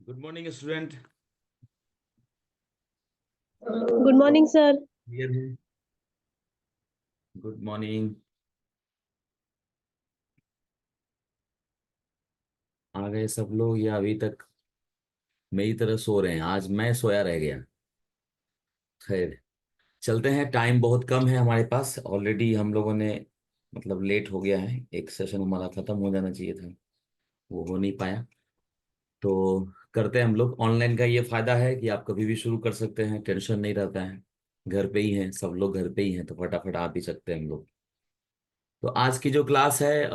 Good morning student. Good morning sir. Clear है? Good morning. आ गए सब लोग या अभी तक मेरी तरह सो रहे हैं? आज मैं सोया रह गया। खैर, चलते हैं। टाइम बहुत कम है हमारे पास। ऑलरेडी हम लोगों ने मतलब लेट हो गया है। एक सेशन हमारा खत्म हो जाना चाहिए था, वो हो नहीं पाया। तो करते हैं हम लोग। ऑनलाइन का ये फायदा है कि आप कभी भी शुरू कर सकते हैं, टेंशन नहीं रहता है। घर पे ही हैं सब लोग, घर पे ही हैं तो फटाफट आ भी सकते हैं हम लोग। तो आज की जो क्लास है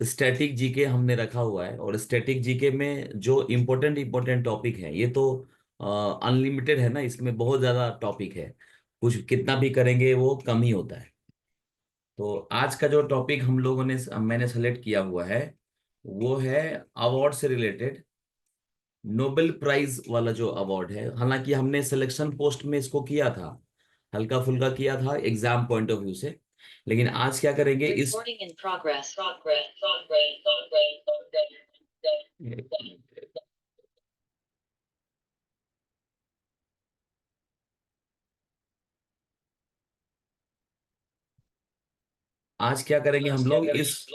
स्टैटिक जीके हमने रखा हुआ है। और स्टैटिक जीके में जो इम्पोर्टेंट इम्पोर्टेंट टॉपिक है ये तो अनलिमिटेड है ना, इसमें बहुत ज़्यादा टॉपिक है। कुछ कितना भी करेंगे वो कम ही होता है। तो आज का जो टॉपिक हम लोगों ने मैंने सेलेक्ट किया हुआ है वो है अवार्ड से रिलेटेड। नोबेल प्राइज वाला जो अवार्ड है, हालांकि हमने सिलेक्शन पोस्ट में इसको किया था, हल्का फुल्का किया था एग्जाम पॉइंट ऑफ व्यू से। लेकिन आज क्या करेंगे इस Recording in progress. Progress. एक मिनट। आज क्या करेंगे हम लोग इस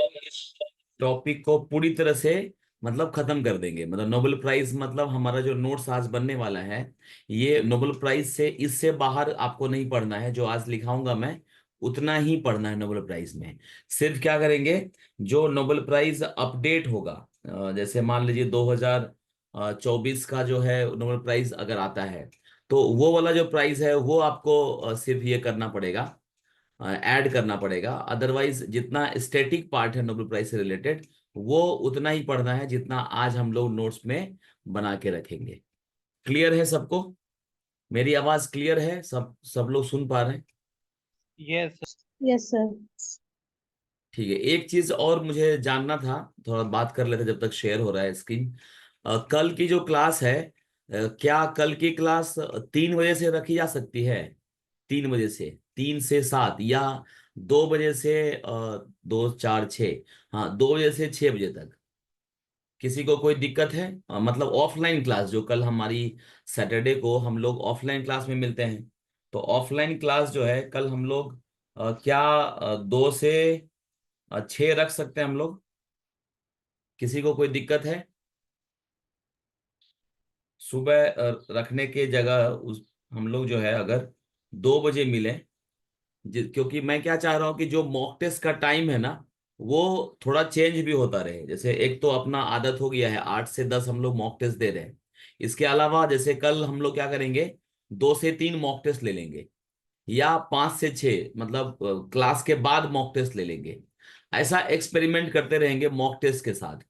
टॉपिक को पूरी तरह से मतलब खत्म कर देंगे। मतलब नोबेल प्राइज मतलब हमारा जो नोट्स आज बनने वाला है ये नोबेल प्राइज से इससे बाहर आपको नहीं पढ़ना है। जो आज लिखाऊंगा मैं उतना ही पढ़ना है नोबेल प्राइज में। सिर्फ क्या करेंगे, जो नोबेल प्राइज अपडेट होगा, जैसे मान लीजिए 2024 का जो है नोबेल प्राइज अगर आता है तो वो वाला जो प्राइज है वो आपको सिर्फ ये करना पड़ेगा, ऐड करना पड़ेगा। अदरवाइज जितना स्टैटिक पार्ट है नोबेल प्राइज से रिलेटेड वो उतना ही पढ़ना है जितना आज हम लोग नोट्स में बना के रखेंगे। क्लियर है सबको? मेरी आवाज क्लियर है? सब लोग सुन पा रहे हैं? यस। Yes sir. ठीक है। एक चीज और मुझे जानना था, थोड़ा बात कर लेते जब तक शेयर हो रहा है स्क्रीन। कल की जो क्लास है, क्या कल की क्लास 3 बजे से रखी जा सकती है? 3 बजे से, 3 से 7, या 2 बजे से 2, 4, 6, हाँ 2 बजे से 6 बजे तक? किसी को कोई दिक्कत है? मतलब ऑफलाइन क्लास जो कल हमारी सैटरडे को हम लोग ऑफलाइन क्लास में मिलते हैं, तो ऑफलाइन क्लास जो है कल हम लोग क्या 2 से 6 रख सकते हैं हम लोग? किसी को कोई दिक्कत है? सुबह रखने के जगह उस हम लोग जो है अगर 2 बजे मिले, क्योंकि मैं क्या चाह रहा हूँ कि जो मॉक टेस्ट का टाइम है ना वो थोड़ा चेंज भी होता रहे। जैसे एक तो अपना आदत हो गया है 8 से 10 हम लोग मॉक टेस्ट दे रहे हैं। इसके अलावा जैसे कल हम लोग क्या करेंगे, 2 से 3 मॉक टेस्ट ले लेंगे, या 5 से 6 मतलब क्लास के बाद मॉक टेस्ट ले लेंगे। ऐसा एक्सपेरिमेंट करते रहेंगे मॉक टेस्ट के साथ।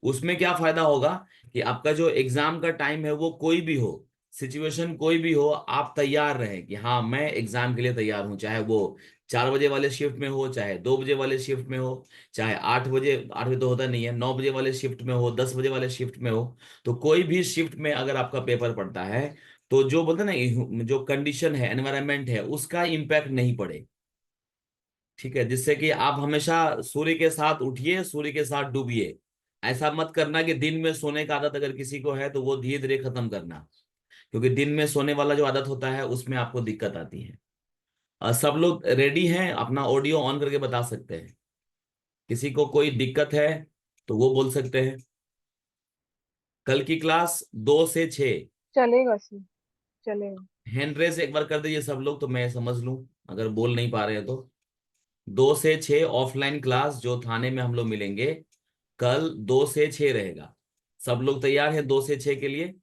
उसमें क्या फायदा होगा कि आपका जो एग्जाम का टाइम है वो कोई भी हो, सिचुएशन कोई भी हो, आप तैयार रहें कि हाँ मैं एग्जाम के लिए तैयार हूं। चाहे वो 4 बजे वाले शिफ्ट में हो, चाहे 2 बजे वाले शिफ्ट में हो, चाहे 8 बजे, 8 बजे तो होता नहीं है, 9 बजे वाले शिफ्ट में हो, 10 बजे वाले शिफ्ट में हो। तो कोई भी शिफ्ट में अगर आपका पेपर पड़ता है तो जो बोलते हैं ना, जो कंडीशन है, एनवायरमेंट है, उसका इम्पैक्ट नहीं पड़े। ठीक है, जिससे कि आप हमेशा सूर्य के साथ उठिए, सूर्य के साथ डूबिए। ऐसा मत करना कि दिन में सोने का आदत अगर किसी को है तो वो धीरे धीरे खत्म करना, क्योंकि दिन में सोने वाला जो आदत होता है उसमें आपको दिक्कत आती है। सब लोग रेडी हैं? अपना ऑडियो ऑन करके बता सकते हैं। किसी को कोई दिक्कत है तो वो बोल सकते हैं। कल की क्लास 2 से 6। चलेगा सर, चलेगा। हैंड रेज एक बार कर दीजिए सब लोग तो मैं समझ लूं अगर बोल नहीं पा रहे हैं तो। 2 से 6 ऑफलाइन क्लास जो थाने में हम लोग मिलेंगे, कल 2 से 6 रहेगा। सब लोग तैयार हैं 2 से 6 के लिए?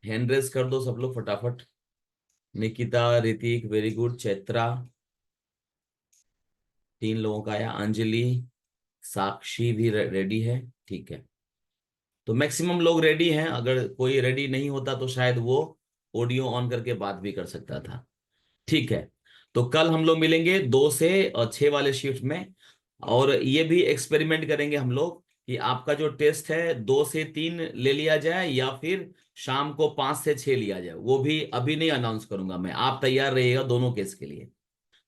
हैंड रेस कर दो सब लोग फटाफट। Nikita, Hrithik, very good. चैत्रा, 3 लोगों का आया। अंजलि, साक्षी भी रेडी है। ठीक है, तो मैक्सिमम लोग रेडी हैं। अगर कोई रेडी नहीं होता तो शायद वो ऑडियो ऑन करके बात भी कर सकता था। ठीक है, तो कल हम लोग मिलेंगे 2 से 6 वाले शिफ्ट में। और ये भी एक्सपेरिमेंट करेंगे हम लोग कि आपका जो टेस्ट है 2 से 3 ले लिया जाए या फिर शाम को 5 से 6 लिया जाए। वो भी अभी नहीं अनाउंस करूंगा मैं, आप तैयार रहिएगा दोनों केस के लिए।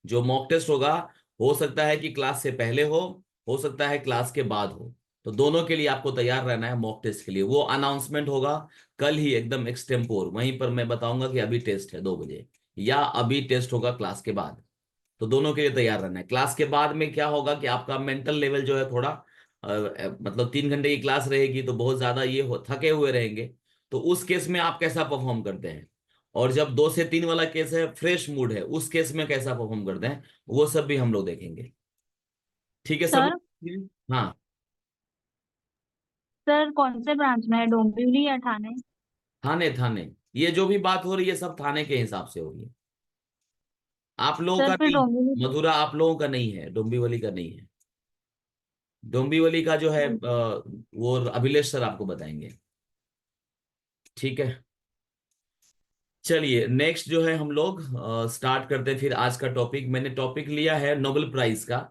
जो मॉक टेस्ट होगा हो सकता है कि क्लास से पहले हो सकता है क्लास के बाद हो। तो दोनों के लिए आपको तैयार रहना है मॉक टेस्ट के लिए। वो अनाउंसमेंट होगा कल ही एकदम एक्सटेम्पोर, वहीं पर मैं बताऊंगा कि अभी टेस्ट है 2 बजे या अभी टेस्ट होगा क्लास के बाद। तो दोनों के लिए तैयार रहना है। क्लास के बाद में क्या होगा कि आपका मेंटल लेवल जो है थोड़ा मतलब 3 घंटे की क्लास रहेगी तो बहुत ज्यादा थके हुए रहेंगे। तो उस केस में आप कैसा परफॉर्म करते हैं, और जब 2 से 3 वाला केस है फ्रेश मूड है, उस केस में कैसा परफॉर्म करते हैं, वो सब भी हम लोग देखेंगे। ठीक है सब सर लोग? हाँ। सर कौन से ब्रांच में है, डोंबिवली या ठाणे? थाने थाने, ये जो भी बात हो रही है सब थाने के हिसाब से हो रही है। आप लोगों सर का फिर नहीं, डोंबिवली। मधुरा आप लोगों का नहीं है, डोंबिवली का नहीं है। डोंबिवली का जो है वो अभिलेष सर आपको बताएंगे। ठीक है, चलिए नेक्स्ट जो है हम लोग स्टार्ट करते हैं फिर आज का टॉपिक। मैंने टॉपिक लिया है नोबेल प्राइज का,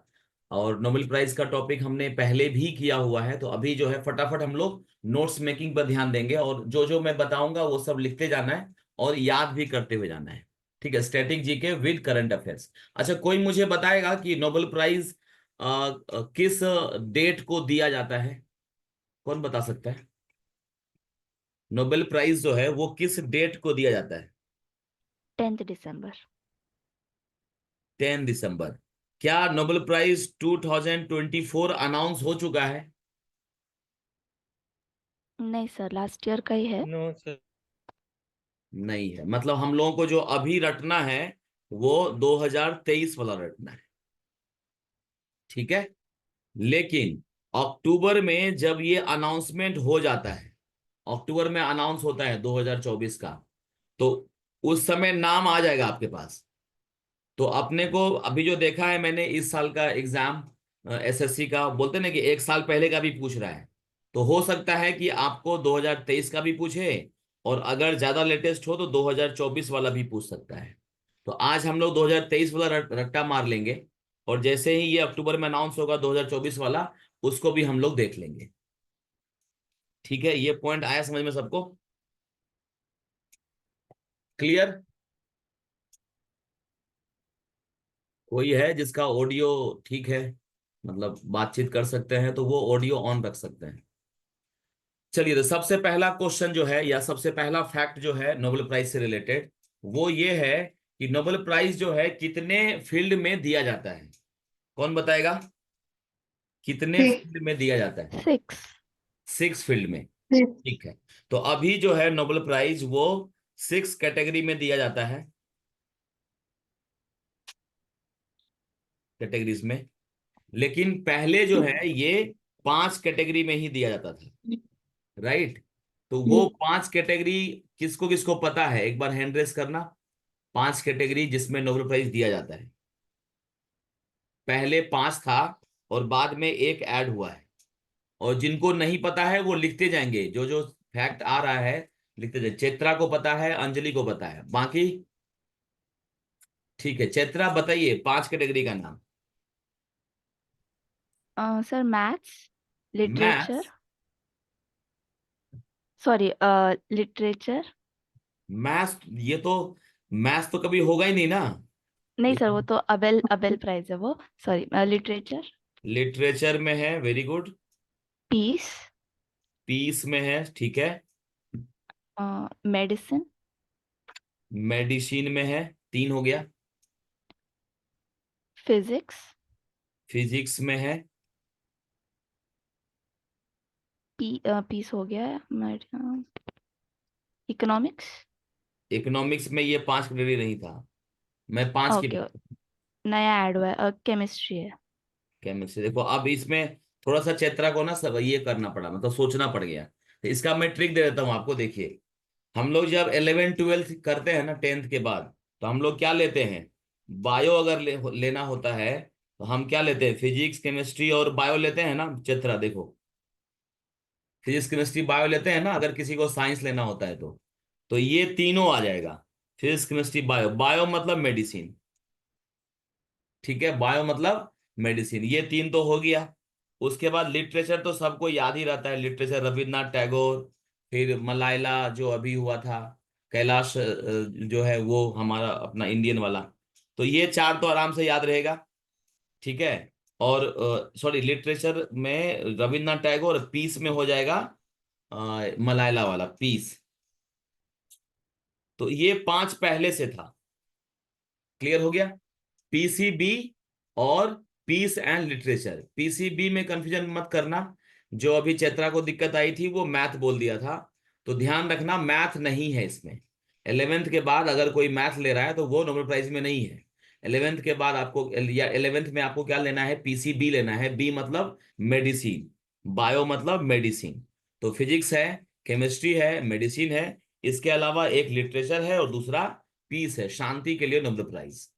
और नोबेल प्राइज का टॉपिक हमने पहले भी किया हुआ है। तो अभी जो है फटाफट हम लोग नोट्स मेकिंग पर ध्यान देंगे, और जो जो मैं बताऊंगा वो सब लिखते जाना है और याद भी करते हुए जाना है। ठीक है, static GK with current affairs. अच्छा, कोई मुझे बताएगा कि नोबेल प्राइज किस डेट को दिया जाता है? कौन बता सकता है? नोबेल प्राइज जो है वो किस डेट को दिया जाता है? 10 दिसंबर। 10 दिसंबर। क्या नोबेल प्राइज 2024 अनाउंस हो चुका है? नहीं सर, लास्ट ईयर का ही है। No, sir. नहीं है, मतलब हम लोगों को जो अभी रटना है वो 2023 वाला रटना है। ठीक है, लेकिन अक्टूबर में जब ये अनाउंसमेंट हो जाता है, अक्टूबर में अनाउंस होता है 2024 का, तो उस समय नाम आ जाएगा आपके पास। तो अपने को अभी जो देखा है मैंने, इस साल का एग्जाम एसएससी का, बोलते ना कि एक साल पहले का भी पूछ रहा है। तो हो सकता है कि आपको 2023 का भी पूछे, और अगर ज्यादा लेटेस्ट हो तो 2024 वाला भी पूछ सकता है। तो आज हम लोग 2023 वाला रट्टा मार लेंगे, और जैसे ही ये अक्टूबर में अनाउंस होगा 2024 वाला, उसको भी हम लोग देख लेंगे। ठीक है, ये पॉइंट आया समझ में सबको? क्लियर? कोई है जिसका ऑडियो ठीक है, मतलब बातचीत कर सकते हैं, तो वो ऑडियो ऑन रख सकते हैं। चलिए, तो सबसे पहला क्वेश्चन जो है या सबसे पहला फैक्ट जो है नोबेल प्राइज से रिलेटेड, वो ये है कि नोबेल प्राइज जो है कितने फील्ड में दिया जाता है? कौन बताएगा? कितने फील्ड में दिया जाता है? 6। 6 फील्ड में। ठीक है, तो अभी जो है नोबेल प्राइज वो 6 कैटेगरी में दिया जाता है, कैटेगरीज में। लेकिन पहले जो है ये 5 कैटेगरी में ही दिया जाता था, राइट? तो वो 5 कैटेगरी किसको किसको पता है, एक बार हैंड रेस करना। 5 कैटेगरी जिसमें नोबेल प्राइज दिया जाता है, पहले 5 था और बाद में एक ऐड हुआ है। और जिनको नहीं पता है वो लिखते जाएंगे, जो जो फैक्ट आ रहा है लिखते जाए। चैत्रा को पता है, अंजलि को पता है, बाकी? ठीक है, चैत्रा बताइए 5 कैटेगरी का नाम। Sir maths, literature, maths? Sorry literature. Maths? ये तो मैथ्स तो कभी होगा ही नहीं ना। नहीं सर, वो तो अबेल अबेल प्राइज है वो। Sorry, literature. लिटरेचर में है, वेरी गुड। पीस। पीस में है, ठीक है। मेडिसिन। मेडिसिन में है, 3 हो गया। फिजिक्स। फिजिक्स में है। पीस हो गया। इकोनॉमिक्स। इकोनॉमिक्स में ये 5 कैटेगरी नहीं था, मैं 5 की ओके, नया ऐड हुआ है। केमिस्ट्री है। केमिस्ट्री। देखो अब इसमें थोड़ा सा चैत्रा को ना सब ये करना पड़ा, मतलब सोचना पड़ गया। तो इसका मैं ट्रिक दे देता हूँ आपको, देखिए। हम लोग जब 11th 12th करते हैं ना, 10th के बाद, तो हम लोग क्या लेते हैं? बायो अगर लेना होता है तो हम क्या लेते हैं? फिजिक्स केमिस्ट्री और बायो लेते हैं ना चित्रा, देखो। फिजिक्स केमिस्ट्री बायो लेते हैं ना, अगर किसी को साइंस लेना होता है तो ये तीनों आ जाएगा। फिजिक्स केमिस्ट्री बायो, बायो मतलब मेडिसिन। ठीक है, बायो मतलब मेडिसिन, ये 3 तो हो गया। उसके बाद लिटरेचर तो सबको याद ही रहता है, लिटरेचर रविन्द्रनाथ टैगोर, फिर मलाइला जो अभी हुआ था, कैलाश जो है वो हमारा अपना इंडियन वाला। तो ये 4 तो आराम से याद रहेगा। ठीक है, और सॉरी, लिटरेचर में रविन्द्रनाथ टैगोर, पीस में हो जाएगा मलायला वाला पीस। तो ये 5 पहले से था। क्लियर हो गया? पीसीबी और पीस एंड लिटरेचर। पीसीबी में कंफ्यूजन मत करना। जो अभी चैत्रा को दिक्कत आई थी वो मैथ बोल दिया था, तो ध्यान रखना मैथ नहीं है इसमें। 11th के बाद अगर कोई मैथ ले रहा है तो वो नोबेल प्राइज में नहीं है। 11th के बाद आपको, या 11th में आपको क्या लेना है? पीसीबी लेना है। बी मतलब मेडिसिन, बायो मतलब मेडिसिन। तो फिजिक्स है, केमिस्ट्री है, मेडिसिन है, इसके अलावा एक लिटरेचर है और दूसरा पीस है, शांति के लिए नोबेल प्राइज।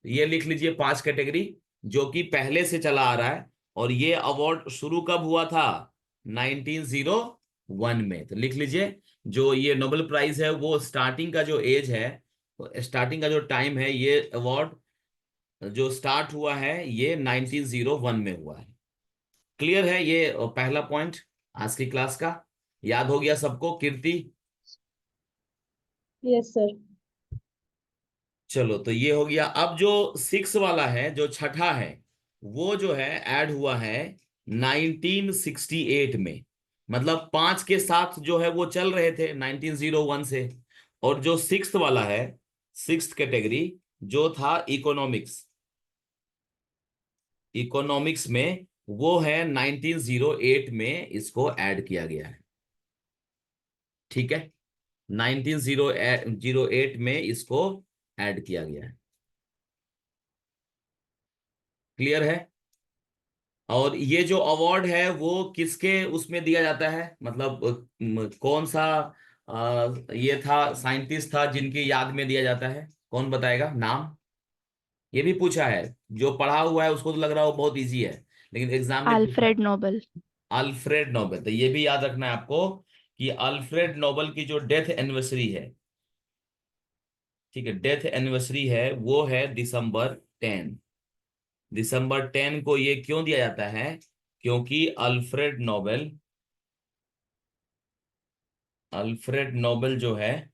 ये लिख लीजिए 5 कैटेगरी जो कि पहले से चला आ रहा है। और ये अवार्ड शुरू कब हुआ था? 1901 में। तो लिख लीजिए, जो ये नोबेल प्राइज है वो स्टार्टिंग का जो एज है, स्टार्टिंग का जो टाइम है, ये अवार्ड जो स्टार्ट हुआ है ये 1901 में हुआ है। क्लियर है? ये पहला पॉइंट आज की क्लास का याद हो गया सबको? कीर्ति, यस सर। चलो तो ये हो गया। अब जो 6 वाला है, जो छठा है, वो जो है ऐड हुआ है 1968 में। मतलब 5 के साथ जो है वो चल रहे थे 1901 से। और जो 6th वाला है, 6th कैटेगरी जो था इकोनॉमिक्स, इकोनॉमिक्स में वो है 1908 में इसको ऐड किया गया है। ठीक है, 1908 में इसको ऐड किया गया है। क्लियर है? और ये जो अवार्ड है वो किसके उसमें दिया जाता है? मतलब कौन सा ये था, साइंटिस्ट था जिनकी याद में दिया जाता है? कौन बताएगा नाम? ये भी पूछा है, जो पढ़ा हुआ है उसको तो लग रहा है वो बहुत इजी है, लेकिन एग्जाम में पूछा है। Alfred Nobel. Alfred Nobel. तो ये भी याद रखना है आपको कि अल्फ्रेड नोबेल की जो डेथ एनिवर्सरी है, ठीक है, डेथ एनिवर्सरी है वो है दिसंबर 10। दिसंबर 10 को ये क्यों दिया जाता है? क्योंकि अल्फ्रेड नोबेल जो है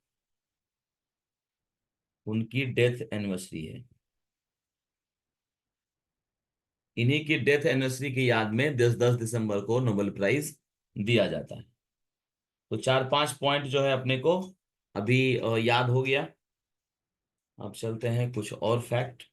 उनकी डेथ एनिवर्सरी है। इन्हीं की डेथ एनिवर्सरी की याद में 10 दिसंबर को नोबेल प्राइज दिया जाता है। तो 4-5 पॉइंट जो है अपने को अभी याद हो गया। अब चलते हैं कुछ और फैक्ट।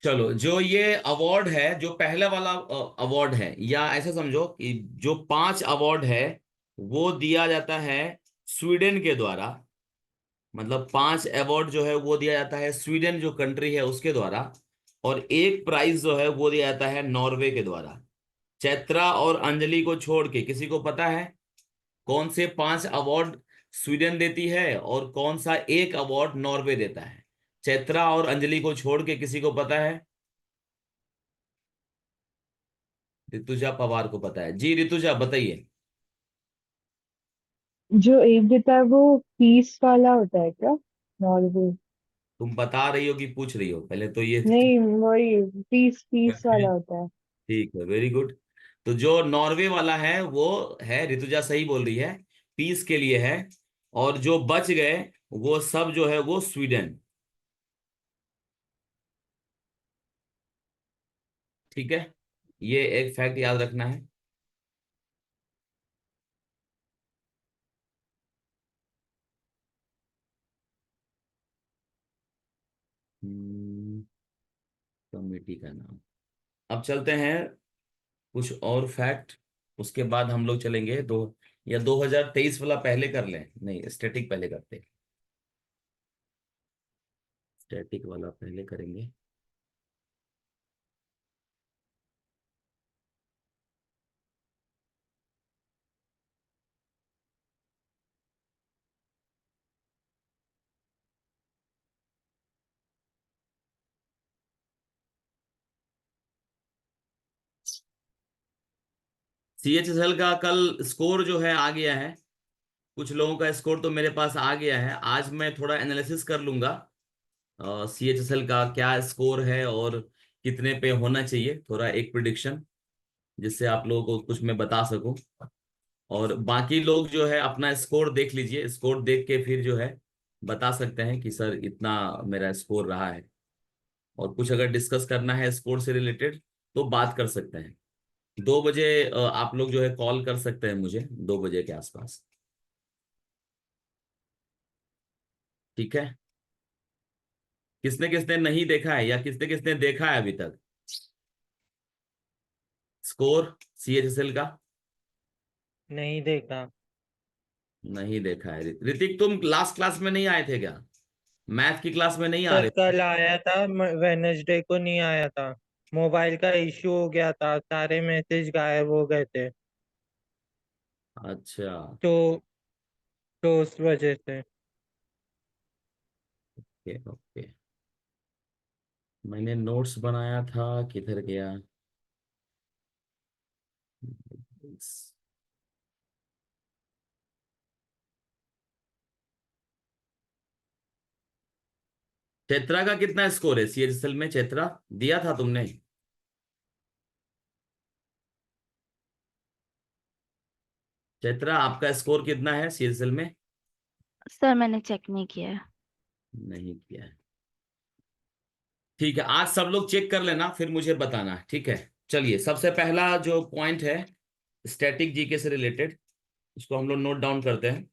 चलो, जो ये अवार्ड है, जो पहला वाला अवार्ड है, या ऐसा समझो कि जो 5 अवार्ड है वो दिया जाता है स्वीडन के द्वारा। मतलब 5 अवार्ड जो है वो दिया जाता है स्वीडन जो कंट्री है उसके द्वारा। और एक प्राइज जो है वो दिया जाता है नॉर्वे के द्वारा। चैत्रा और अंजलि को छोड़ के किसी को पता है कौन से 5 अवार्ड स्वीडन देती है और कौन सा एक अवार्ड नॉर्वे देता है? चैत्रा और अंजलि को छोड़ के किसी को पता है? ऋतुजा पवार को पता है जी। ऋतुजा बताइए। जो एक देता है वो पीस वाला होता है क्या? नॉर्वे। तुम बता रही हो कि पूछ रही हो? पहले तो ये नहीं, वही पीस पीस वाला होता है। ठीक है, वेरी गुड। तो जो नॉर्वे वाला है वो है, ऋतुजा सही बोल रही है, पीस के लिए है। और जो बच गए वो सब जो है वो स्वीडन। ठीक है, ये एक फैक्ट याद रखना है। कमेटी का नाम। अब चलते हैं कुछ और फैक्ट, उसके बाद हम लोग चलेंगे दो, या 2023 वाला पहले कर लें? नहीं, स्टैटिक पहले करते हैं। स्टैटिक वाला पहले करेंगे। CHSL का कल स्कोर जो है आ गया है। कुछ लोगों का स्कोर तो मेरे पास आ गया है। आज मैं थोड़ा एनालिसिस कर लूंगा CHSL का क्या स्कोर है और कितने पे होना चाहिए, थोड़ा एक प्रिडिक्शन, जिससे आप लोगों को कुछ मैं बता सकूं। और बाकी लोग जो है अपना स्कोर देख लीजिए, स्कोर देख के फिर जो है बता सकते हैं कि सर इतना मेरा स्कोर रहा है। और कुछ अगर डिस्कस करना है स्कोर से रिलेटेड तो बात कर सकते हैं। 2 बजे आप लोग जो है कॉल कर सकते हैं मुझे, 2 बजे के आसपास। ठीक है। किसने किसने नहीं देखा है या किसने किसने देखा है अभी तक स्कोर CHSL का? नहीं देखा। नहीं देखा है। ऋतिक, तुम लास्ट क्लास में नहीं आए थे क्या? मैथ की क्लास में नहीं आ सर रहे? कल आया था, वेनेसडे को नहीं आया था। मोबाइल का इश्यू हो गया था, सारे मैसेज गायब हो गए थे। अच्छा। तो तो उस वजह से। Okay okay. मैंने नोट्स बनाया था, किधर गया? चैत्रा का कितना स्कोर है CHSL में? चैत्रा दिया था तुमने? चैत्रा, आपका स्कोर कितना है CHSL में? सर मैंने चेक नहीं किया है। नहीं किया है। ठीक है, आज सब लोग चेक कर लेना फिर मुझे बताना। ठीक है, चलिए सबसे पहला जो पॉइंट है स्टैटिक जीके से रिलेटेड, इसको हम लोग नोट डाउन करते हैं।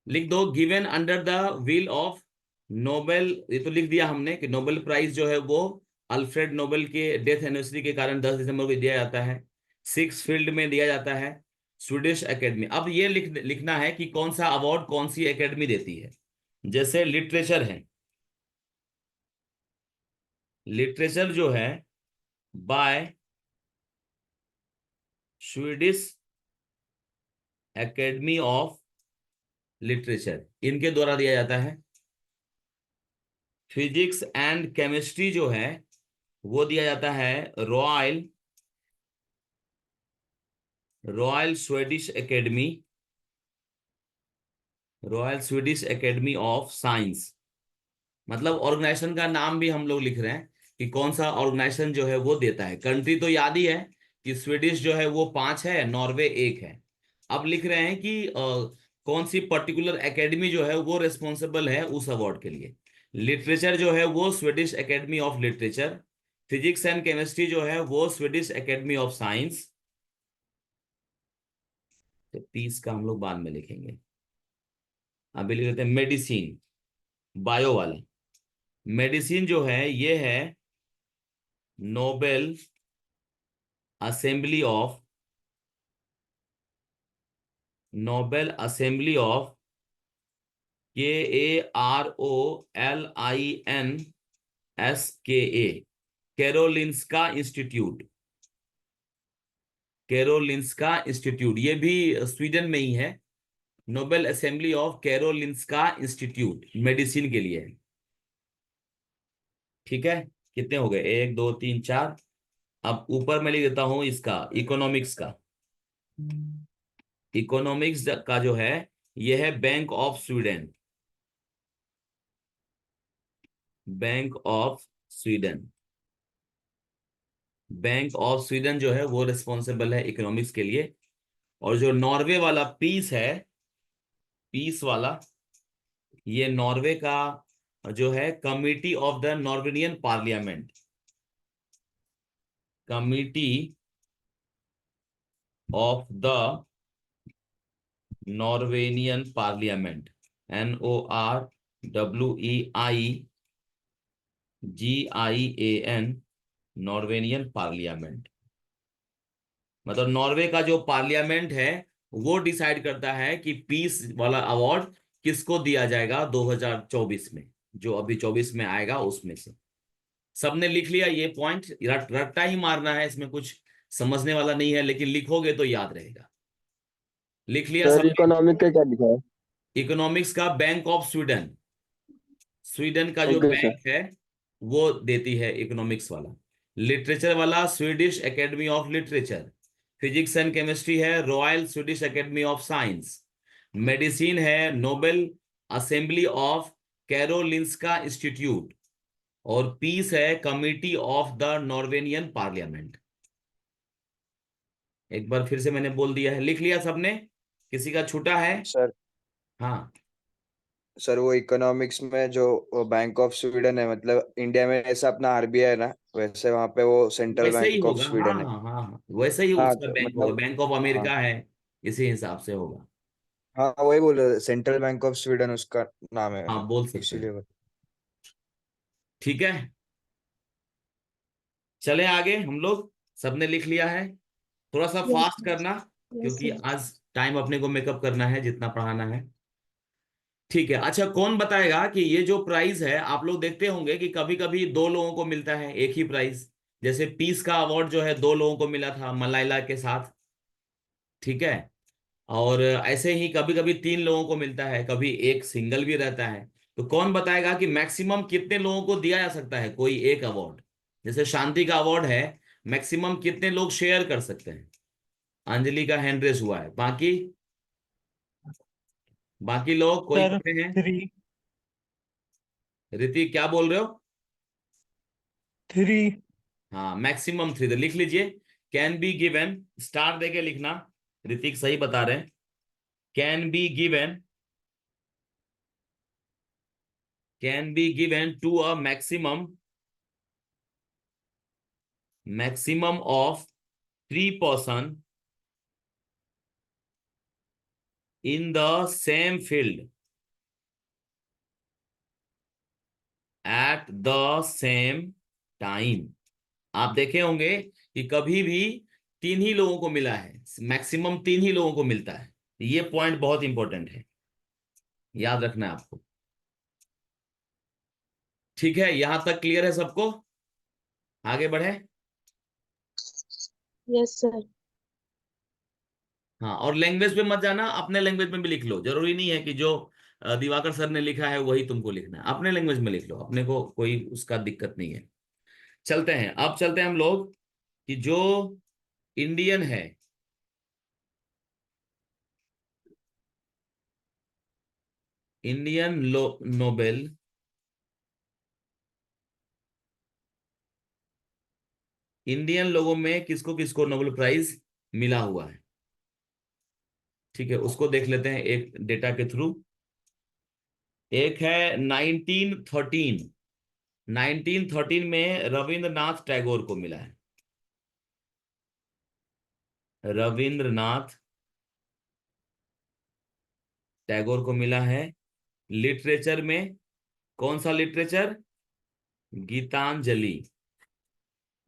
लिख दो, given under the wheel of Nobel. ये तो लिख दिया हमने कि नोबेल प्राइज जो है वो अल्फ्रेड नोबेल के डेथ एनिवर्सरी के कारण 10 दिसंबर को दिया जाता है। 6 फील्ड में दिया जाता है। स्वीडिश एकेडमी, अब ये लिखना है कि कौन सा अवार्ड कौन सी एकेडमी देती है। जैसे लिटरेचर है, लिटरेचर जो है by Swedish academy of Literature, इनके द्वारा दिया जाता है। फिजिक्स एंड केमिस्ट्री जो है वो दिया जाता है royal royal Swedish academy, royal Swedish academy of science. मतलब ऑर्गेनाइजेशन का नाम भी हम लोग लिख रहे हैं कि कौन सा ऑर्गेनाइजेशन जो है वो देता है। कंट्री तो याद ही है कि स्वीडिश जो है वो 5 है, नॉर्वे 1 है। अब लिख रहे हैं कि कौन सी पर्टिकुलर एकेडमी जो है वो रिस्पॉन्सिबल है उस अवार्ड के लिए। लिटरेचर जो है वो Swedish academy of literature. Physics and chemistry जो है वो स्वीडिश एकेडमी ऑफ साइंस। तो 30 का हम लोग बाद में लिखेंगे। अभी लिख लेते हैं मेडिसिन, बायो वाला। मेडिसिन जो है ये है Nobel assembly of, Nobel assembly of KAROLINSKA, Karolinska institute. Karolinska institute ये भी स्वीडन में ही है। Nobel assembly of Karolinska institute medicine के लिए है। ठीक है, कितने हो गए? 1 2 3 4। अब ऊपर मैं लिख देता हूं इसका इकोनॉमिक्स का। इकोनॉमिक्स का जो है यह है bank of Sweden, bank of Sweden. Bank of Sweden जो है वो रिस्पॉन्सिबल है इकोनॉमिक्स के लिए। और जो नॉर्वे वाला पीस है, पीस वाला, ये नॉर्वे का जो है committee of the Norwegian parliament, committee of the Norwegian parliament, NORWEIGIAN, Norwegian parliament. मतलब नॉर्वे का जो पार्लियामेंट है वो डिसाइड करता है कि पीस वाला अवार्ड किसको दिया जाएगा 2024 में, जो अभी 24 में आएगा उसमें से। सबने लिख लिया ये पॉइंट? रट्टा ही मारना है, इसमें कुछ समझने वाला नहीं है, लेकिन लिखोगे तो याद रहेगा। लिख लिया सर सबने? इकोनॉमिक का क्या लिखा है? इकोनॉमिक्स का बैंक ऑफ स्वीडन, स्वीडन का जो ओके सर। बैंक है वो देती है इकोनॉमिक्स वाला। लिटरेचर वाला Swedish academy of literature. Physics and chemistry है royal Swedish academy of science. Medicine है Nobel assembly of Karolinska institute, और पीस है committee of the Norwegian parliament. एक बार फिर से मैंने बोल दिया है, लिख लिया सबने? किसी का छूटा है? सर हाँ, सर वो इकोनॉमिक्स में जो बैंक ऑफ स्वीडन है, मतलब इंडिया में ऐसा अपना आरबीआई है ना, वैसे वहाँ पे वो सेंट्रल वैसे ही बैंक ऑफ होगा। हाँ स्वीडन है। हाँ हाँ हाँ, वैसे ही हाँ उसका तो बैंक होगा, मतलब बैंक ऑफ हाँ अमेरिका है, इसी हिसाब से होगा। हाँ वही बोल रहे, सेंट्रल बैंक ऑफ स्वीडन उसका नाम है, हाँ, बोल सकते हैं। इसीलिए ठीक है, चले आगे हम लोग। सबने लिख लिया है? थोड़ा सा Yes, फास्ट करना, yes, क्योंकि sir. आज टाइम अपने को मेकअप करना है जितना पढ़ाना है। ठीक है, अच्छा कौन बताएगा कि ये जो प्राइज है, आप लोग देखते होंगे कि कभी कभी दो लोगों को मिलता है एक ही प्राइज। जैसे पीस का अवार्ड जो है दो लोगों को मिला था मलाइला के साथ, ठीक है। और ऐसे ही कभी कभी तीन लोगों को मिलता है, कभी एक सिंगल भी रहता है। तो कौन बताएगा कि मैक्सिमम कितने लोगों को दिया जा सकता है कोई एक अवार्ड? जैसे शांति का अवार्ड है, मैक्सिमम कितने लोग शेयर कर सकते हैं? अंजलि का हैंड रेस हुआ है। बाकी बाकी लोग कोई सर खड़े हैं? 3। ऋतिक क्या बोल रहे हो? 3। हाँ, मैक्सिमम थ्री। तो लिख लीजिए, कैन बी गिवन, स्टार देके लिखना। ऋतिक सही बता रहे हैं। Can be given, can be given to a maximum of 3 person in the same field at the same time। आप देखे होंगे कि कभी भी तीन ही लोगों को मिला है, मैक्सिमम तीन ही लोगों को मिलता है। ये पॉइंट बहुत इंपॉर्टेंट है, याद रखना है आपको। ठीक है, यहां तक क्लियर है सबको? आगे बढ़े। Yes, sir. हाँ, और लैंग्वेज पे मत जाना, अपने लैंग्वेज में भी लिख लो। जरूरी नहीं है कि जो दिवाकर सर ने लिखा है वही तुमको लिखना है, अपने लैंग्वेज में लिख लो, अपने को कोई उसका दिक्कत नहीं है। चलते हैं, अब चलते हैं हम लोग कि जो इंडियन है, इंडियन नोबेल इंडियन लोगों में किसको किसको नोबेल प्राइज मिला हुआ है। ठीक है, उसको देख लेते हैं एक डेटा के थ्रू। एक है 1913, 1913 में रविंद्रनाथ टैगोर को मिला है। रविंद्रनाथ टैगोर को मिला है। लिटरेचर में कौन सा लिटरेचर? गीतांजलि,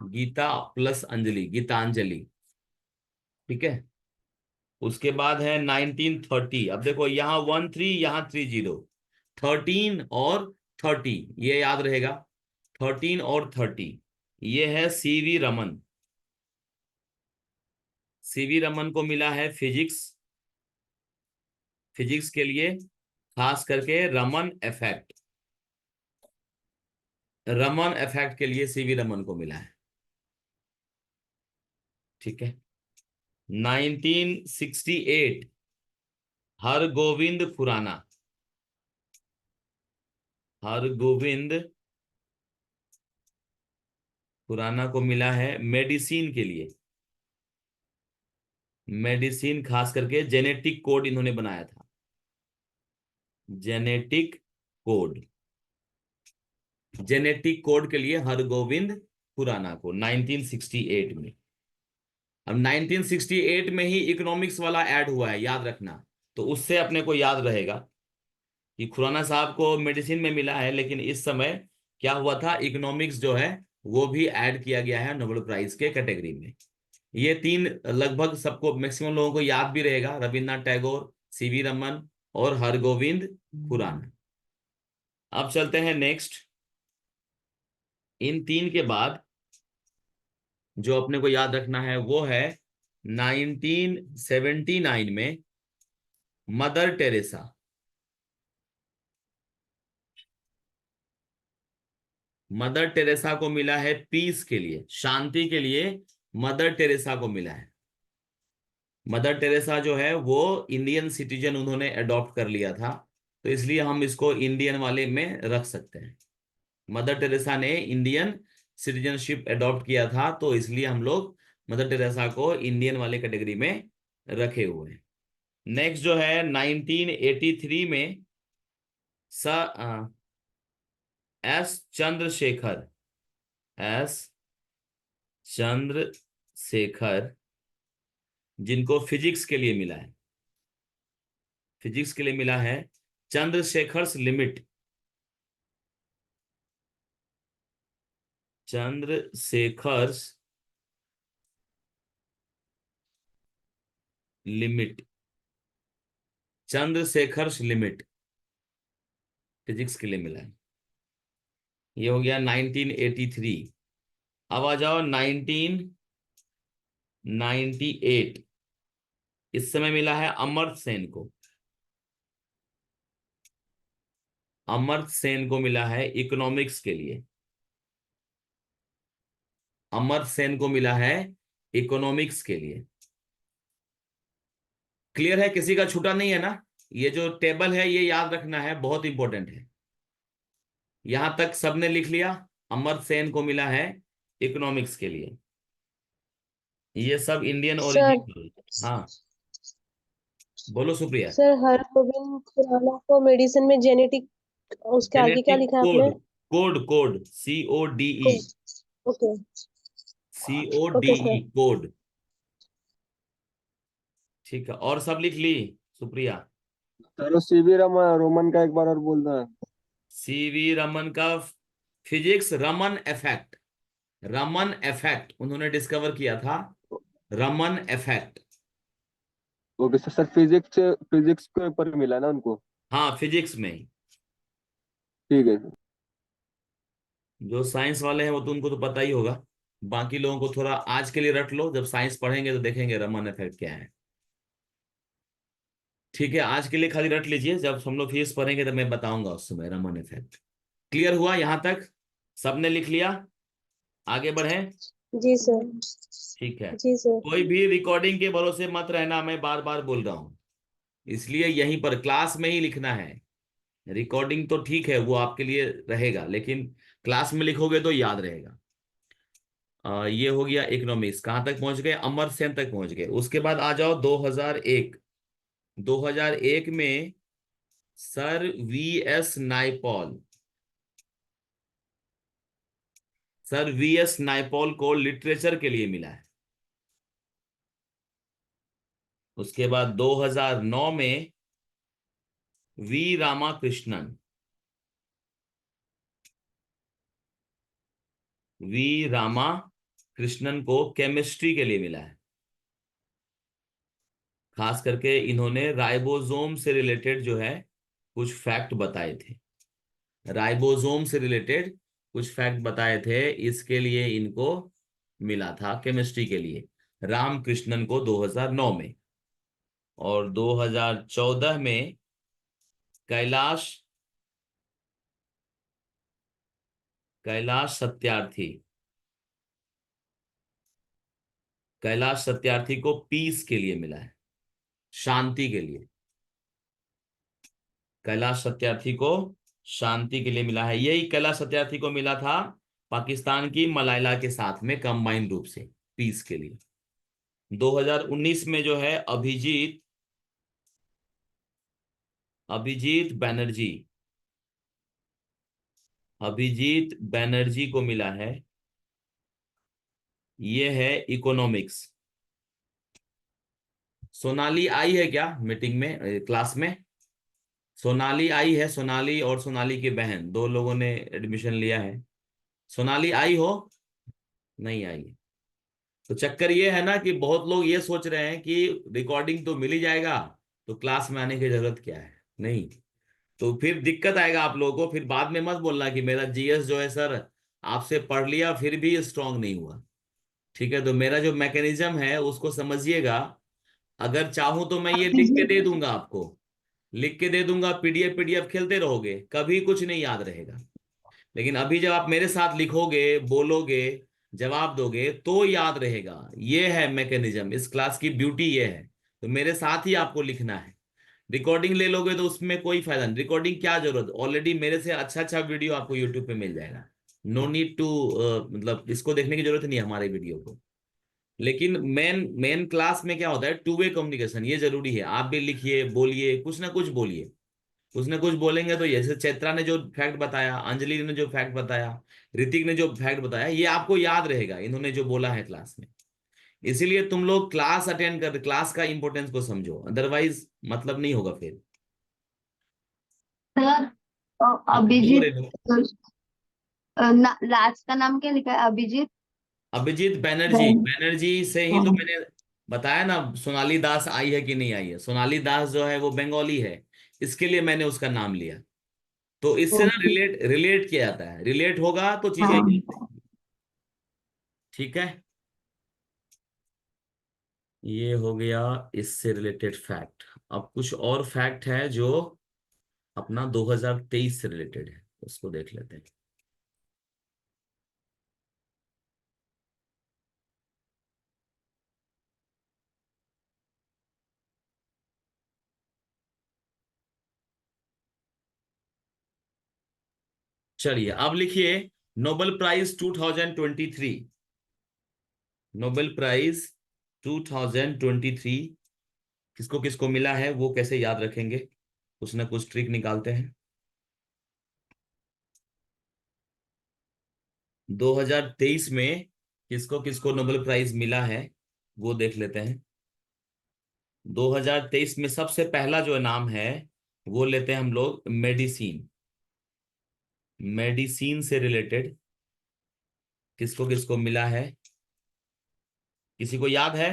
गीता प्लस अंजलि, गीतांजलि। ठीक है, उसके बाद है 1930। अब देखो यहाँ 13, यहाँ 30, 13 और 30, ये याद रहेगा। 13 और 30, ये है सीवी रमन। सीवी रमन को मिला है फिजिक्स, फिजिक्स के लिए खास करके रमन इफेक्ट, रमन इफेक्ट के लिए सीवी रमन को मिला है। ठीक है, 1968 हरगोविंद खुराना, हरगोविंद खुराना को मिला है मेडिसिन के लिए, मेडिसिन खास करके जेनेटिक कोड इन्होंने बनाया था, जेनेटिक कोड, जेनेटिक कोड के लिए हरगोविंद खुराना को 1968 में। अब 1968 में ही इकोनॉमिक्स वाला ऐड हुआ है, याद रखना। तो उससे अपने को याद रहेगा कि खुराना साहब को मेडिसिन में मिला है, लेकिन इस समय क्या हुआ था, इकोनॉमिक्स जो है वो भी ऐड किया गया है नोबेल प्राइज के कैटेगरी में। ये तीन लगभग सबको, मैक्सिमम लोगों को याद भी रहेगा, रविन्द्रनाथ टैगोर, सीवी रमन और हरगोविंद खुराना। अब चलते हैं नेक्स्ट। इन तीन के बाद जो अपने को याद रखना है वो है 1979 में मदर टेरेसा। मदर टेरेसा को मिला है पीस के लिए, शांति के लिए मदर टेरेसा को मिला है। मदर टेरेसा जो है वो इंडियन सिटीजन उन्होंने अडॉप्ट कर लिया था। तो इसलिए हम इसको इंडियन वाले में रख सकते हैं। मदर टेरेसा ने इंडियन सिटीजनशिप अडॉप्ट किया था, तो इसलिए हम लोग मदर टेरेसा को इंडियन वाले कैटेगरी में रखे हुए हैं। नेक्स्ट जो है 1983 में एस चंद्रशेखर जिनको फिजिक्स के लिए मिला है, फिजिक्स के लिए मिला है चंद्रशेखर्स लिमिट, चंद्रशेखर्स लिमिट, चंद्रशेखर्स लिमिट फिजिक्स के लिए मिला है। ये हो गया 1983। अब आ जाओ 1998। इस समय मिला है अमर्त्य सेन को, अमर्त्य सेन को मिला है इकोनॉमिक्स के लिए, अमर्त्य सेन को मिला है इकोनॉमिक्स के लिए। क्लियर है? किसी का छूटा नहीं है ना? ये जो टेबल है ये याद रखना है, बहुत इंपॉर्टेंट है। यहां तक सबने लिख लिया? अमर्त्य सेन को मिला है इकोनॉमिक्स के लिए। ये सब इंडियन सर ओरिजिन। हाँ बोलो सुप्रिया। सर हरगोविंद खुराना को मेडिसिन में जेनेटिक, उसके आगे क्या जेनेटिक लिखा है कोड, आपने? Code CODE, okay okay CODE sir. Code. ठीक है, और सब लिख ली सुप्रिया? सर सीवी रोमन का एक बार और बोलना है। CV रमन का physics, Raman effect, Raman effect उन्होंने डिस्कवर किया था, Raman effect. Okay sir. Sir physics physics के ऊपर मिला ना उनको? हाँ फिजिक्स में ही। ठीक है सर। जो साइंस वाले हैं वो तो उनको तो पता ही होगा, बाकी लोगों को थोड़ा आज के लिए रट लो, जब साइंस पढ़ेंगे तो देखेंगे रमन इफेक्ट क्या है। ठीक है, आज के लिए खाली रट लीजिए, जब हम लोग फिजिक्स पढ़ेंगे तो मैं बताऊंगा उस समय रमन इफेक्ट। क्लियर हुआ यहां तक? सबने लिख लिया? आगे बढ़े? जी सर। ठीक है, जी सर। कोई भी रिकॉर्डिंग के भरोसे मत रहना, मैं बार बार बोल रहा हूं, इसलिए यहीं पर क्लास में ही लिखना है। रिकॉर्डिंग तो ठीक है, वो आपके लिए रहेगा, लेकिन क्लास में लिखोगे तो याद रहेगा। ये हो गया इकोनॉमिक्स। कहां तक पहुंच गए? अमर्त्य सेन तक पहुंच गए। उसके बाद आ जाओ 2001। 2001 में sir VS Naipaul, sir VS Naipaul को लिटरेचर के लिए मिला है। उसके बाद 2009 में V रामाकृष्णन, V रामाकृष्णन को केमिस्ट्री के लिए मिला है। खास करके इन्होंने राइबोसोम से रिलेटेड जो है कुछ फैक्ट बताए थे, राइबोसोम से रिलेटेड कुछ फैक्ट बताए थे, इसके लिए इनको मिला था केमिस्ट्री के लिए, रामकृष्णन को 2009 में। और 2014 में कैलाश सत्यार्थी, कैलाश सत्यार्थी को पीस के लिए मिला है, शांति के लिए। कैलाश सत्यार्थी को शांति के लिए मिला है। यही कैलाश सत्यार्थी को मिला था पाकिस्तान की मलाइला के साथ में कंबाइंड रूप से, पीस के लिए। 2019 में जो है अभिजीत बैनर्जी, अभिजीत बैनर्जी को मिला है, ये है इकोनॉमिक्स। सोनाली आई है क्या मीटिंग में, क्लास में? सोनाली आई है? सोनाली और सोनाली की बहन, दो लोगों ने एडमिशन लिया है। सोनाली आई हो? नहीं आई है। तो चक्कर ये है ना कि बहुत लोग ये सोच रहे हैं कि रिकॉर्डिंग तो मिल ही जाएगा, तो क्लास में आने की जरूरत क्या है। नहीं, तो फिर दिक्कत आएगा आप लोगों को। फिर बाद में मत बोलना कि मेरा GS जो है सर आपसे पढ़ लिया फिर भी स्ट्रांग नहीं हुआ। ठीक है, तो मेरा जो मैकेनिज्म है उसको समझिएगा। अगर चाहूं तो मैं ये लिख के दे दूंगा आपको, लिख के दे दूंगा, PDF खेलते रहोगे, कभी कुछ नहीं याद रहेगा। लेकिन अभी जब आप मेरे साथ लिखोगे, बोलोगे, जवाब दोगे तो याद रहेगा। ये है मैकेनिज्म, इस क्लास की ब्यूटी ये है। तो मेरे साथ ही आपको लिखना है, रिकॉर्डिंग ले लोगे तो उसमें कोई फायदा नहीं। रिकॉर्डिंग क्या जरूरत, ऑलरेडी मेरे से अच्छा अच्छा वीडियो आपको यूट्यूब पे मिल जाएगा। नो नीड टू, मतलब इसको देखने की जरूरत नहीं है हमारे वीडियो को। लेकिन मेन मेन क्लास में क्या होता है, टू वे कम्युनिकेशन, ये जरूरी है। आप भी लिखिए, बोलिए, कुछ ना कुछ बोलिए। कुछ ना कुछ बोलेंगे तो, जैसे चैत्रा ने जो फैक्ट बताया, अंजलि ने जो फैक्ट बताया, ऋतिक ने जो फैक्ट बताया, ये आपको याद रहेगा, इन्होंने जो बोला है क्लास में। इसीलिए तुम लोग क्लास अटेंड कर, क्लास का इंपॉर्टेंस को समझो, अदरवाइज मतलब नहीं होगा फिर। सर हाँ, बोलो अभिजीत रेनू। लास्ट का नाम क्या लिखा है? अभिजीत अभिजीत बैनर्जी, बैन- बैनर्जी से ही तो हाँ। मैंने बताया ना, सोनाली दास आई है कि नहीं आई है। सोनाली दास जो है वो बंगाली है, इसके लिए मैंने उसका नाम लिया। तो इससे ना ओके। रिलेट रिलेट किया जाता है, रिलेट होगा तो चीजें याद हाँ। रहेंगी। ठीक है, ये हो गया इससे रिलेटेड फैक्ट। अब कुछ और फैक्ट है जो अपना 2023 से रिलेटेड है, उसको देख लेते हैं। चलिए अब लिखिए, नोबेल प्राइज 2023, नोबेल प्राइज 2023 किसको किसको मिला है, वो कैसे याद रखेंगे, कुछ ना कुछ ट्रिक निकालते हैं। 2023 में किसको किसको नोबेल प्राइज मिला है, वो देख लेते हैं। 2023 में सबसे पहला जो नाम है वो लेते हैं हम लोग, मेडिसिन। मेडिसिन से रिलेटेड किसको किसको मिला है, किसी को याद है?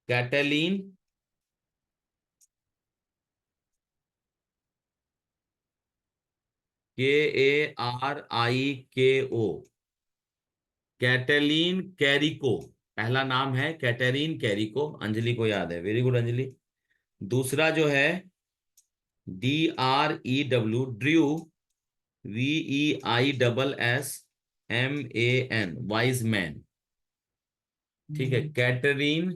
कैटेलिन KARIKO, कैटेलिन कैरिको, पहला नाम है कैटेरिन कैरिको। अंजलि को याद है, वेरी गुड अंजलि। दूसरा जो है DREW, Drew, WEISSMAN, wise man. ठीक है, कैटरीन,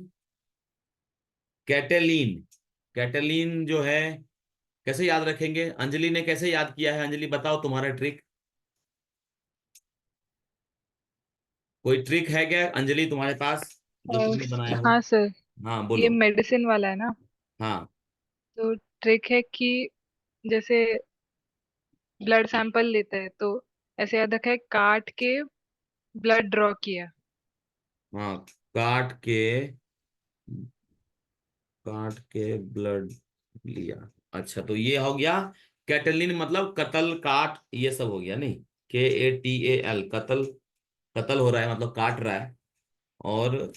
कैटेलिन, कैटेलिन जो है कैसे याद रखेंगे, अंजलि ने कैसे याद किया है, अंजलि बताओ तुम्हारा ट्रिक, कोई ट्रिक है क्या अंजलि तुम्हारे पास जो तुमने बनाया हो? हाँ सर, हाँ ये बोलो। मेडिसिन वाला है ना। हाँ तो ट्रिक है कि जैसे ब्लड सैंपल लेते हैं तो ऐसे याद रखा है, काट के ब्लड ड्रॉ किया। हाँ, काट के, काट के ब्लड लिया। अच्छा, तो ये हो गया कैटलिन, मतलब कत्ल, काट, ये सब हो गया नहीं, KATAL, कत्ल, कत्ल हो रहा है मतलब काट रहा है। और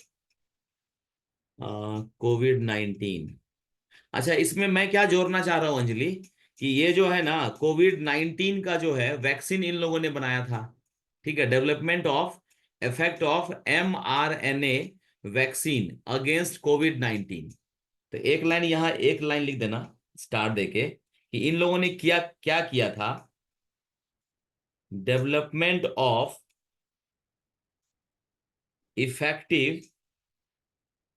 COVID-19, अच्छा इसमें मैं क्या जोड़ना चाह रहा हूं अंजलि, कि ये जो है ना COVID-19 का जो है वैक्सीन इन लोगों ने बनाया था। ठीक है, development of effect of mRNA vaccine against COVID-19। तो एक लाइन यहाँ, एक लाइन लिख देना स्टार देके, कि इन लोगों ने किया क्या किया था, development of effective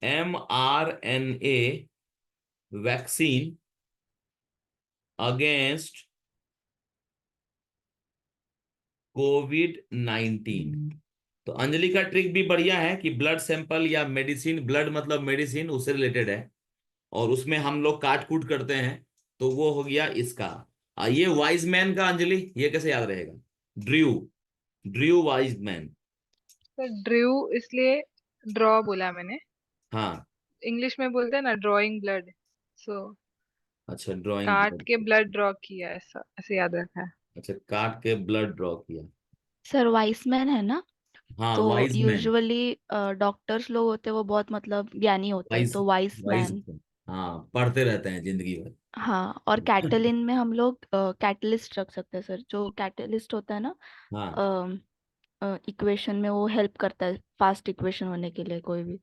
mRNA vaccine against COVID-19। तो अंजलि का ट्रिक भी बढ़िया है कि ब्लड सैंपल या मेडिसिन, ब्लड मतलब मेडिसिन, उससे रिलेटेड है, और उसमें हम लोग काट कूट करते हैं, तो वो हो गया इसका। ये वाइज मैन का अंजलि, ये कैसे याद रहेगा, ड्रू, ड्रू वाइज मैन। तो ड्रू इसलिए ड्रॉ बोला मैंने। हाँ, इंग्लिश में बोलते हैं ना ड्रॉइंग ब्लड, सो अच्छा ड्राइंग काट ब्लड, के ब्लड ड्रॉ किया, ऐसा ऐसे याद रखा है। अच्छा काट के ब्लड ड्रॉ किया। सर वाइसमैन है ना। हाँ, तो वाइज मैन, यूजुअली डॉक्टर्स लोग होते हैं वो बहुत मतलब ज्ञानी होते हैं, वाइज, तो वाइस वाइज, मैन। हाँ पढ़ते रहते हैं जिंदगी हाँ, और भर। कैटलिन में हम लोग कैटलिस्ट रख सकते हैं सर। जो कैटलिस्ट होता है ना, हाँ, इक्वेशन में वो हेल्प करता है फास्ट इक्वेशन होने के लिए कोई भी।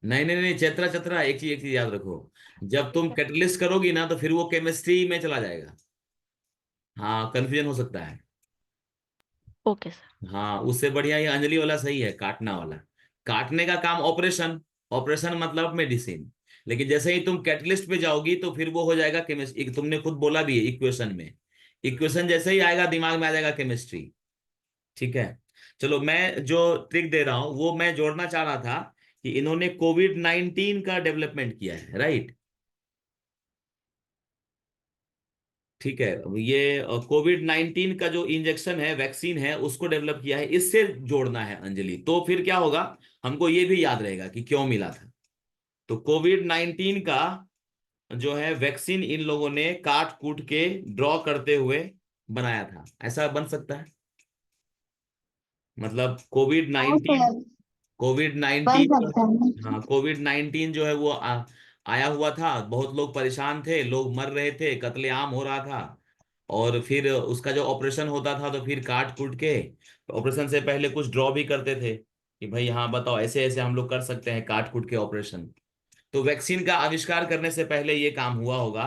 नहीं नहीं नहीं, चैत्रा चैत्रा, एक चीज याद रखो, जब तुम कैटलिस्ट करोगी ना तो फिर वो केमिस्ट्री में चला जाएगा। हाँ, कंफ्यूजन हो सकता है। Okay sir. हाँ, उससे बढ़िया ये अंजलि वाला सही है, काटना वाला। काटने का काम ऑपरेशन, ऑपरेशन मतलब मेडिसिन। लेकिन जैसे ही तुम कैटलिस्ट पे जाओगी तो फिर वो हो जाएगा केमिस्ट्री। तुमने खुद बोला भी है इक्वेशन में, इक्वेशन जैसे ही आएगा दिमाग में आ जाएगा केमिस्ट्री। ठीक है। चलो मैं जो ट्रिक दे रहा हूं वो मैं जोड़ना चाह रहा था कि इन्होंने कोविड-19 का डेवलपमेंट किया है, राइट। ठीक है। अब ये कोविड-19 का जो इंजेक्शन है, वैक्सीन है, उसको डेवलप किया है, इससे जोड़ना है अंजलि। तो फिर क्या होगा, हमको ये भी याद रहेगा कि क्यों मिला था। तो कोविड-19 का जो है वैक्सीन इन लोगों ने काट कूट के ड्रॉ करते हुए बनाया था, ऐसा बन सकता है। मतलब कोविड हाँ 19 सर, कोविड बन 19 सकता है। हाँ, कोविड-19 जो है वो आया हुआ था, बहुत लोग परेशान थे, लोग मर रहे थे, कत्लेआम हो रहा था। और फिर उसका जो ऑपरेशन होता था तो फिर काट कूट के ऑपरेशन से पहले कुछ ड्रॉ भी करते थे कि भाई हाँ बताओ ऐसे ऐसे हम लोग कर सकते हैं काट कूट के ऑपरेशन। तो वैक्सीन का आविष्कार करने से पहले ये काम हुआ होगा।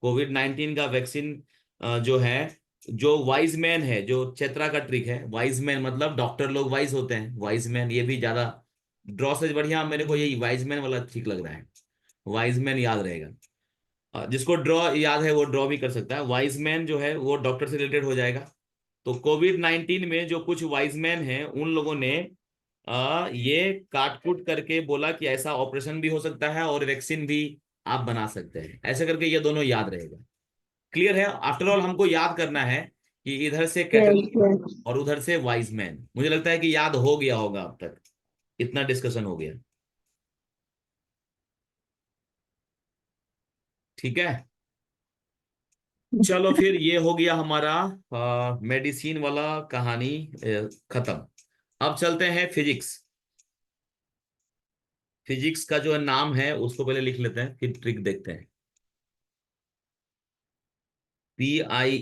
कोविड-19 का वैक्सीन जो है, जो वाइज मैन है, जो चेत्रा का ट्रिक है, वाइज मैन मतलब डॉक्टर लोग वाइज होते हैं, वाइज मैन ये भी ज्यादा ड्रॉ से बढ़िया मेरे को यही वाइज मैन वाला ठीक लग रहा है। वाइज मैन याद रहेगा। जिसको ड्रॉ याद है वो ड्रॉ भी कर सकता है। वाइज मैन जो है वो डॉक्टर से रिलेटेड हो जाएगा। तो कोविड-19 में जो कुछ वाइज मैन हैं उन लोगों ने ये काटकूट करके बोला कि ऐसा ऑपरेशन भी हो सकता है और वैक्सीन भी आप बना सकते हैं, ऐसे करके ये दोनों याद रहेगा। क्लियर है। आफ्टर ऑल हमको याद करना है कि इधर से यस कैटलिस्ट यस। और उधर से वाइज मैन। मुझे लगता है कि याद हो गया होगा अब तक, इतना डिस्कशन हो गया। ठीक है। चलो फिर ये हो गया हमारा मेडिसिन वाला कहानी खत्म। अब चलते हैं फिजिक्स। फिजिक्स का जो नाम है उसको पहले लिख लेते हैं फिर ट्रिक देखते हैं। PI